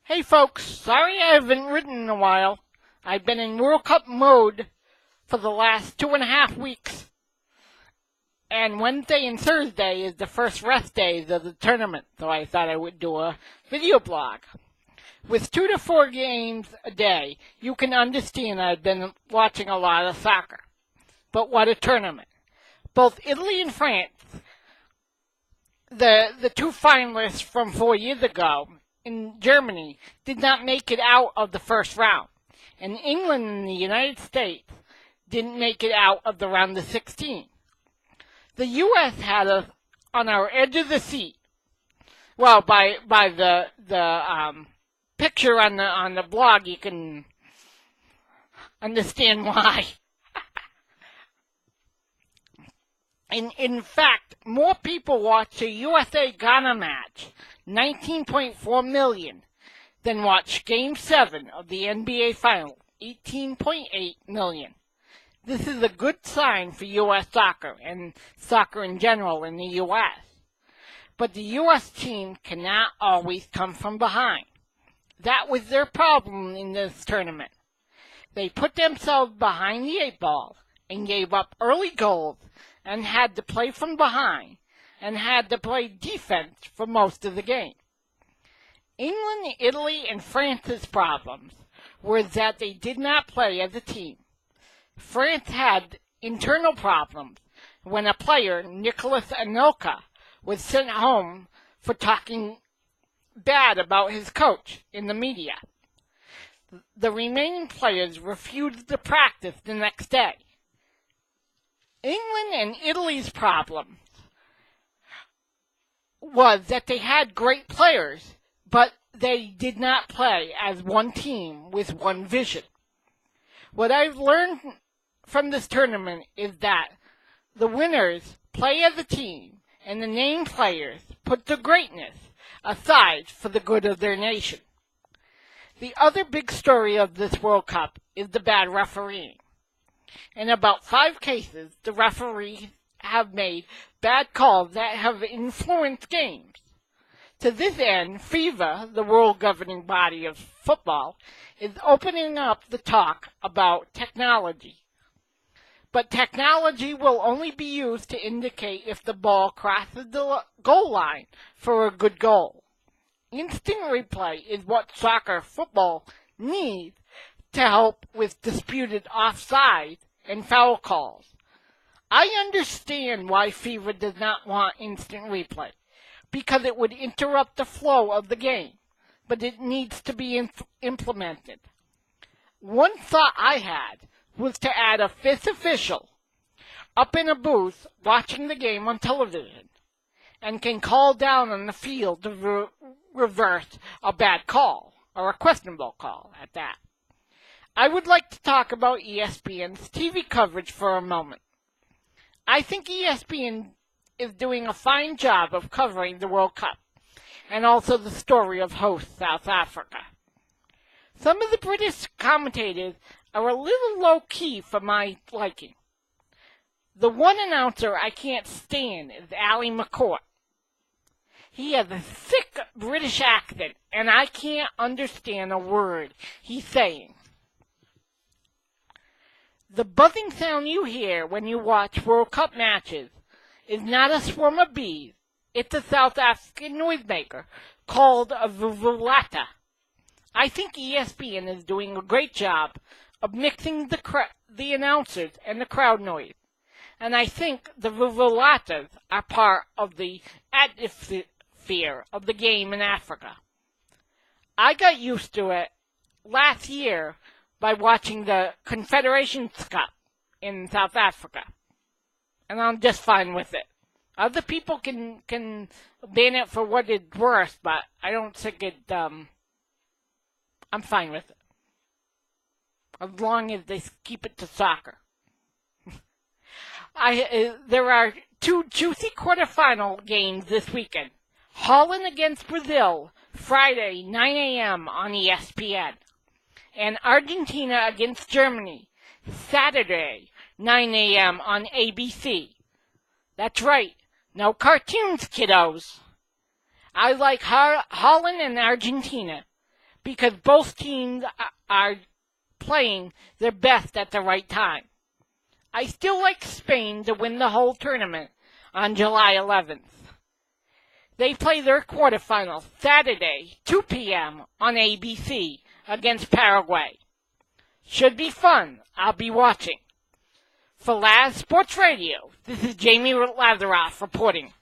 Hey folks, sorry I haven't written in a while. I've been in World Cup mode for the last 2.5 weeks. And Wednesday and Thursday is the first rest days of the tournament, so I thought I would do a video blog. With 2 to 4 games a day, you can understand I've been watching a lot of soccer. But what a tournament. Both Italy and France, the two finalists from 4 years ago, in Germany did not make it out of the first round, and England and the United States didn't make it out of the round of 16. The U.S. had us on our edge of the seat. Well, by the picture on the blog, you can understand why. In fact, more people watched the USA-Ghana match, 19.4 million, than watched Game 7 of the NBA Finals, 18.8 million. This is a good sign for U.S. soccer and soccer in general in the U.S. But the U.S. team cannot always come from behind. That was their problem in this tournament. They put themselves behind the 8 ball and gave up early goals and had to play from behind and had to play defense for most of the game. England, Italy, and France's problems were that they did not play as a team. France had internal problems when a player, Nicolas Anelka, was sent home for talking bad about his coach in the media. The remaining players refused to practice the next day. England and Italy's problem was that they had great players, but they did not play as one team with one vision. What I've learned from this tournament is that the winners play as a team, and the named players put the greatness aside for the good of their nation. The other big story of this World Cup is the bad refereeing. In about 5 cases, the referees have made bad calls that have influenced games. To this end, FIFA, the world governing body of football, is opening up the talk about technology. But technology will only be used to indicate if the ball crosses the goal line for a good goal. Instant replay is what soccer football needs to help with disputed offside and foul calls. I understand why FIFA does not want instant replay, because it would interrupt the flow of the game, but it needs to be implemented. One thought I had was to add a 5th official up in a booth watching the game on television and can call down on the field to reverse a bad call, or a questionable call at that. I would like to talk about ESPN's TV coverage for a moment. I think ESPN is doing a fine job of covering the World Cup, and also the story of host South Africa. Some of the British commentators are a little low-key for my liking. The one announcer I can't stand is Ali McCourt. He has a thick British accent, and I can't understand a word he's saying. The buzzing sound you hear when you watch World Cup matches is not a swarm of bees. It's a South African noisemaker called a vuvuzela. I think ESPN is doing a great job of mixing the announcers and the crowd noise. And I think the vuvuzelas are part of the atmosphere of the game in Africa. I got used to it last year by watching the Confederations Cup in South Africa. And I'm just fine with it. Other people can ban it for what it's worth, but I don't think it, I'm fine with it. As long as they keep it to soccer. There are 2 juicy quarterfinal games this weekend. Holland against Brazil, Friday, 9 a.m. on ESPN. And Argentina against Germany, Saturday, 9 a.m. on ABC. That's right, no cartoons, kiddos. I like Holland and Argentina, because both teams are playing their best at the right time. I still like Spain to win the whole tournament on July 11th. They play their quarterfinals Saturday, 2 p.m. on ABC against Paraguay. Should be fun. I'll be watching. For LAZ Sports Radio, this is Jamie Lazaroff reporting.